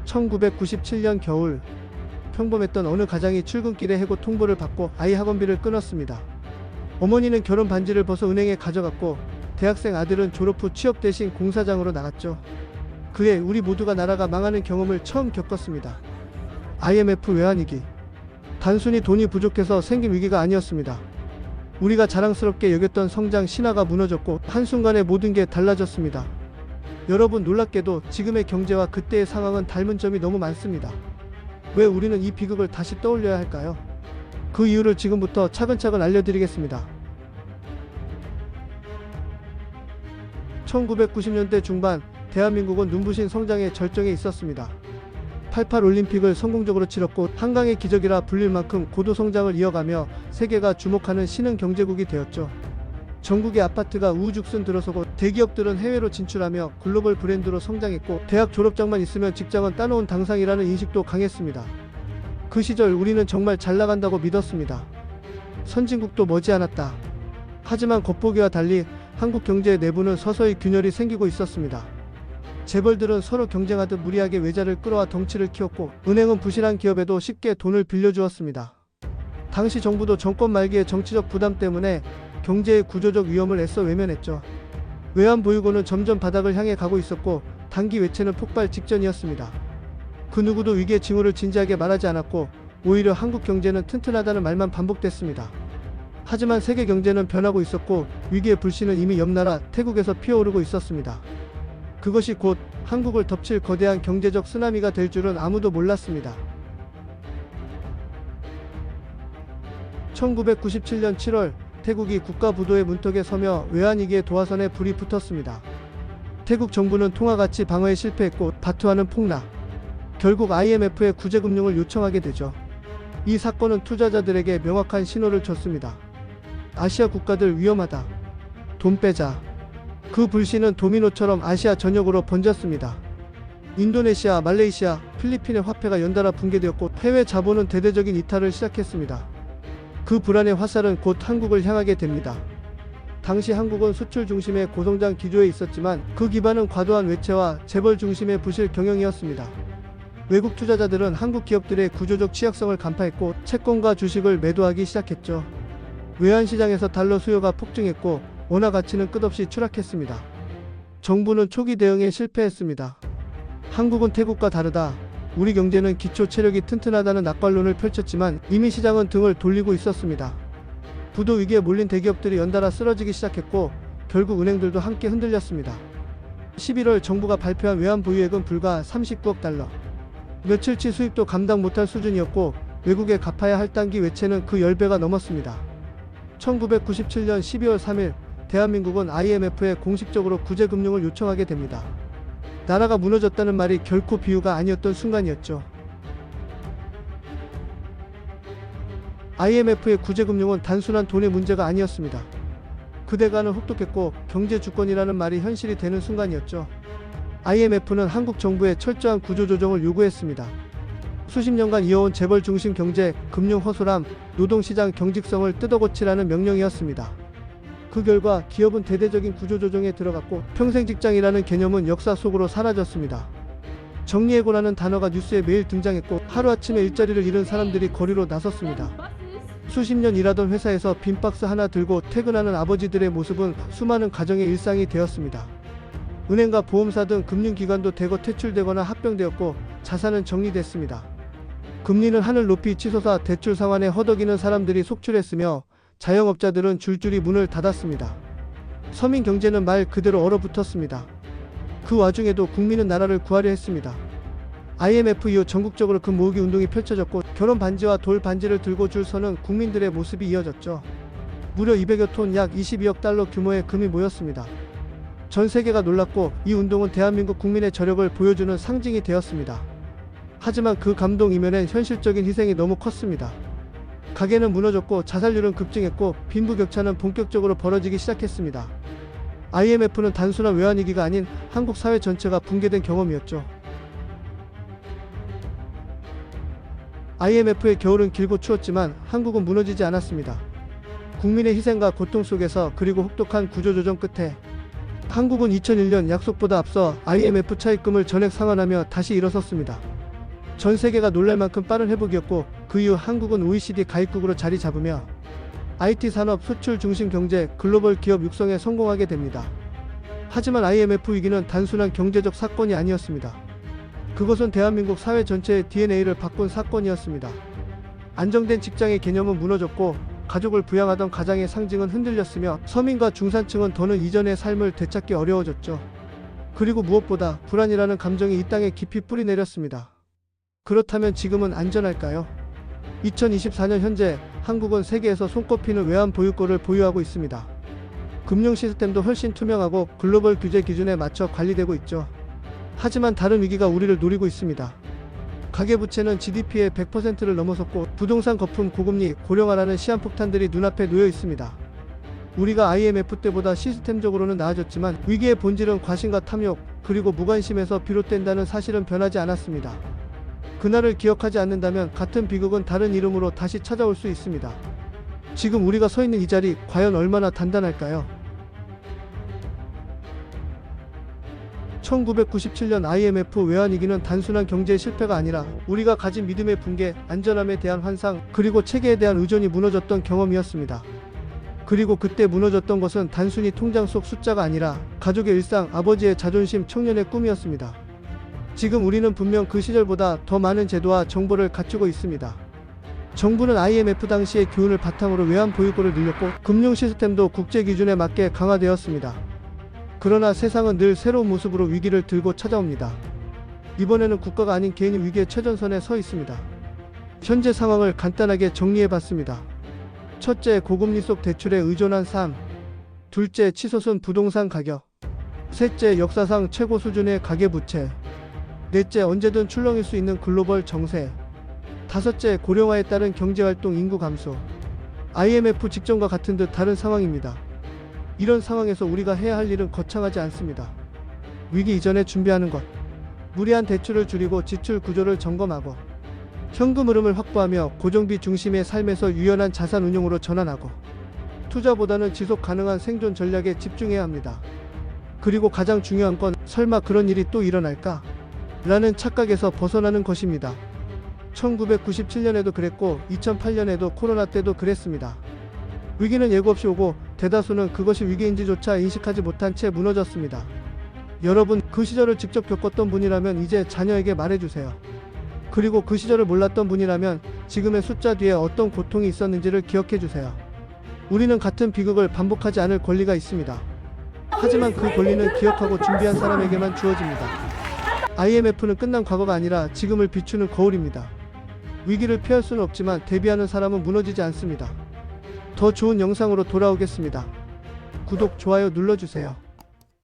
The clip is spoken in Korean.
1997년 겨울, 평범했던 어느 가장이 출근길에 해고 통보를 받고 아이 학원비를 끊었습니다. 어머니는 결혼 반지를 벗어 은행에 가져갔고, 대학생 아들은 졸업 후 취업 대신 공사장으로 나갔죠. 그해 우리 모두가 나라가 망하는 경험을 처음 겪었습니다. IMF 외환위기. 단순히 돈이 부족해서 생긴 위기가 아니었습니다. 우리가 자랑스럽게 여겼던 성장 신화가 무너졌고, 한순간에 모든 게 달라졌습니다. 여러분, 놀랍게도 지금의 경제와 그때의 상황은 닮은 점이 너무 많습니다. 왜 우리는 이 비극을 다시 떠올려야 할까요? 그 이유를 지금부터 차근차근 알려드리겠습니다. 1990년대 중반, 대한민국은 눈부신 성장의 절정에 있었습니다. 88 올림픽을 성공적으로 치렀고, 한강의 기적이라 불릴 만큼 고도 성장을 이어가며 세계가 주목하는 신흥 경제국이 되었죠. 전국의 아파트가 우후죽순 들어서고, 대기업들은 해외로 진출하며 글로벌 브랜드로 성장했고, 대학 졸업장만 있으면 직장은 따놓은 당상이라는 인식도 강했습니다. 그 시절 우리는 정말 잘 나간다고 믿었습니다. 선진국도 머지않았다. 하지만 겉보기와 달리 한국 경제의 내부는 서서히 균열이 생기고 있었습니다. 재벌들은 서로 경쟁하듯 무리하게 외자를 끌어와 덩치를 키웠고, 은행은 부실한 기업에도 쉽게 돈을 빌려주었습니다. 당시 정부도 정권 말기의 정치적 부담 때문에 경제의 구조적 위험을 애써 외면했죠. 외환 보유고는 점점 바닥을 향해 가고 있었고, 단기 외채는 폭발 직전이었습니다. 그 누구도 위기의 징후를 진지하게 말하지 않았고, 오히려 한국 경제는 튼튼하다는 말만 반복됐습니다. 하지만 세계 경제는 변하고 있었고, 위기의 불씨는 이미 옆 나라 태국에서 피어오르고 있었습니다. 그것이 곧 한국을 덮칠 거대한 경제적 쓰나미가 될 줄은 아무도 몰랐습니다. 1997년 7월, 태국이 국가부도의 문턱에 서며 외환위기의 도화선에 불이 붙었습니다. 태국 정부는 통화가치 방어에 실패했고, 바투화는 폭락. 결국 IMF에 구제금융을 요청하게 되죠. 이 사건은 투자자들에게 명확한 신호를 줬습니다. 아시아 국가들 위험하다. 돈 빼자. 그 불씨는 도미노처럼 아시아 전역으로 번졌습니다. 인도네시아, 말레이시아, 필리핀의 화폐가 연달아 붕괴되었고, 해외 자본은 대대적인 이탈을 시작했습니다. 그 불안의 화살은 곧 한국을 향하게 됩니다. 당시 한국은 수출 중심의 고성장 기조에 있었지만, 그 기반은 과도한 외채와 재벌 중심의 부실 경영이었습니다. 외국 투자자들은 한국 기업들의 구조적 취약성을 간파했고, 채권과 주식을 매도하기 시작했죠. 외환시장에서 달러 수요가 폭증했고, 원화 가치는 끝없이 추락했습니다. 정부는 초기 대응에 실패했습니다. 한국은 태국과 다르다. 우리 경제는 기초 체력이 튼튼하다는 낙관론을 펼쳤지만, 이미 시장은 등을 돌리고 있었습니다. 부도 위기에 몰린 대기업들이 연달아 쓰러지기 시작했고, 결국 은행들도 함께 흔들렸습니다. 11월 정부가 발표한 외환 보유액은 불과 39억 달러. 며칠치 수입도 감당 못할 수준이었고, 외국에 갚아야 할 단기 외채는 그 10배가 넘었습니다. 1997년 12월 3일, 대한민국은 IMF에 공식적으로 구제금융을 요청하게 됩니다. 나라가 무너졌다는 말이 결코 비유가 아니었던 순간이었죠. IMF의 구제금융은 단순한 돈의 문제가 아니었습니다. 그 대가는 혹독했고, 경제주권이라는 말이 현실이 되는 순간이었죠. IMF는 한국 정부에 철저한 구조조정을 요구했습니다. 수십 년간 이어온 재벌 중심 경제, 금융 허술함, 노동시장 경직성을 뜯어고치라는 명령이었습니다. 그 결과 기업은 대대적인 구조조정에 들어갔고, 평생 직장이라는 개념은 역사 속으로 사라졌습니다. 정리해고라는 단어가 뉴스에 매일 등장했고, 하루아침에 일자리를 잃은 사람들이 거리로 나섰습니다. 수십 년 일하던 회사에서 빈 박스 하나 들고 퇴근하는 아버지들의 모습은 수많은 가정의 일상이 되었습니다. 은행과 보험사 등 금융기관도 대거 퇴출되거나 합병되었고, 자산은 정리됐습니다. 금리는 하늘 높이 치솟아 대출 상환에 허덕이는 사람들이 속출했으며, 자영업자들은 줄줄이 문을 닫았습니다. 서민 경제는 말 그대로 얼어붙었습니다. 그 와중에도 국민은 나라를 구하려 했습니다. IMF 이후 전국적으로 금 모으기 운동이 펼쳐졌고, 결혼 반지와 돌 반지를 들고 줄 서는 국민들의 모습이 이어졌죠. 무려 200여 톤 약 22억 달러 규모의 금이 모였습니다. 전 세계가 놀랐고, 이 운동은 대한민국 국민의 저력을 보여주는 상징이 되었습니다. 하지만 그 감동 이면엔 현실적인 희생이 너무 컸습니다. 가게는 무너졌고, 자살률은 급증했고, 빈부격차는 본격적으로 벌어지기 시작했습니다. IMF는 단순한 외환위기가 아닌 한국 사회 전체가 붕괴된 경험이었죠. IMF의 겨울은 길고 추웠지만 한국은 무너지지 않았습니다. 국민의 희생과 고통 속에서, 그리고 혹독한 구조조정 끝에 한국은 2001년 약속보다 앞서 IMF 차입금을 전액 상환하며 다시 일어섰습니다. 전 세계가 놀랄 만큼 빠른 회복이었고, 그 이후 한국은 OECD 가입국으로 자리 잡으며 IT 산업 수출 중심 경제, 글로벌 기업 육성에 성공하게 됩니다. 하지만 IMF 위기는 단순한 경제적 사건이 아니었습니다. 그것은 대한민국 사회 전체의 DNA를 바꾼 사건이었습니다. 안정된 직장의 개념은 무너졌고, 가족을 부양하던 가장의 상징은 흔들렸으며, 서민과 중산층은 더는 이전의 삶을 되찾기 어려워졌죠. 그리고 무엇보다 불안이라는 감정이 이 땅에 깊이 뿌리내렸습니다. 그렇다면 지금은 안전할까요? 2024년 현재 한국은 세계에서 손꼽히는 외환 보유고를 보유하고 있습니다. 금융 시스템도 훨씬 투명하고 글로벌 규제 기준에 맞춰 관리되고 있죠. 하지만 다른 위기가 우리를 노리고 있습니다. 가계부채는 GDP의 100%를 넘어섰고, 부동산 거품 고금리, 고령화라는 시한폭탄들이 눈앞에 놓여 있습니다. 우리가 IMF 때보다 시스템적으로는 나아졌지만 위기의 본질은 과신과 탐욕, 그리고 무관심에서 비롯된다는 사실은 변하지 않았습니다. 그날을 기억하지 않는다면 같은 비극은 다른 이름으로 다시 찾아올 수 있습니다. 지금 우리가 서 있는 이 자리, 과연 얼마나 단단할까요? 1997년 IMF 외환위기는 단순한 경제 실패가 아니라 우리가 가진 믿음의 붕괴, 안전함에 대한 환상, 그리고 체계에 대한 의존이 무너졌던 경험이었습니다. 그리고 그때 무너졌던 것은 단순히 통장 속 숫자가 아니라 가족의 일상, 아버지의 자존심, 청년의 꿈이었습니다. 지금 우리는 분명 그 시절보다 더 많은 제도와 정보를 갖추고 있습니다. 정부는 IMF 당시의 교훈을 바탕으로 외환 보유고를 늘렸고, 금융 시스템도 국제 기준에 맞게 강화되었습니다. 그러나 세상은 늘 새로운 모습으로 위기를 들고 찾아옵니다. 이번에는 국가가 아닌 개인이 위기의 최전선에 서 있습니다. 현재 상황을 간단하게 정리해봤습니다. 첫째, 고금리 속 대출에 의존한 삶. 둘째, 치솟은 부동산 가격. 셋째, 역사상 최고 수준의 가계부채. 넷째, 언제든 출렁일 수 있는 글로벌 정세. 다섯째, 고령화에 따른 경제활동 인구 감소. IMF 직전과 같은 듯 다른 상황입니다. 이런 상황에서 우리가 해야 할 일은 거창하지 않습니다. 위기 이전에 준비하는 것. 무리한 대출을 줄이고 지출 구조를 점검하고, 현금 흐름을 확보하며 고정비 중심의 삶에서 유연한 자산 운용으로 전환하고, 투자보다는 지속 가능한 생존 전략에 집중해야 합니다. 그리고 가장 중요한 건 설마 그런 일이 또 일어날까? 라는 착각에서 벗어나는 것입니다. 1997년에도 그랬고 2008년에도 코로나 때도 그랬습니다. 위기는 예고 없이 오고 대다수는 그것이 위기인지조차 인식하지 못한 채 무너졌습니다. 여러분, 그 시절을 직접 겪었던 분이라면 이제 자녀에게 말해주세요. 그리고 그 시절을 몰랐던 분이라면 지금의 숫자 뒤에 어떤 고통이 있었는지를 기억해주세요. 우리는 같은 비극을 반복하지 않을 권리가 있습니다. 하지만 그 권리는 기억하고 준비한 사람에게만 주어집니다. IMF는 끝난 과거가 아니라 지금을 비추는 거울입니다. 위기를 피할 수는 없지만 대비하는 사람은 무너지지 않습니다. 더 좋은 영상으로 돌아오겠습니다. 구독, 좋아요 눌러주세요.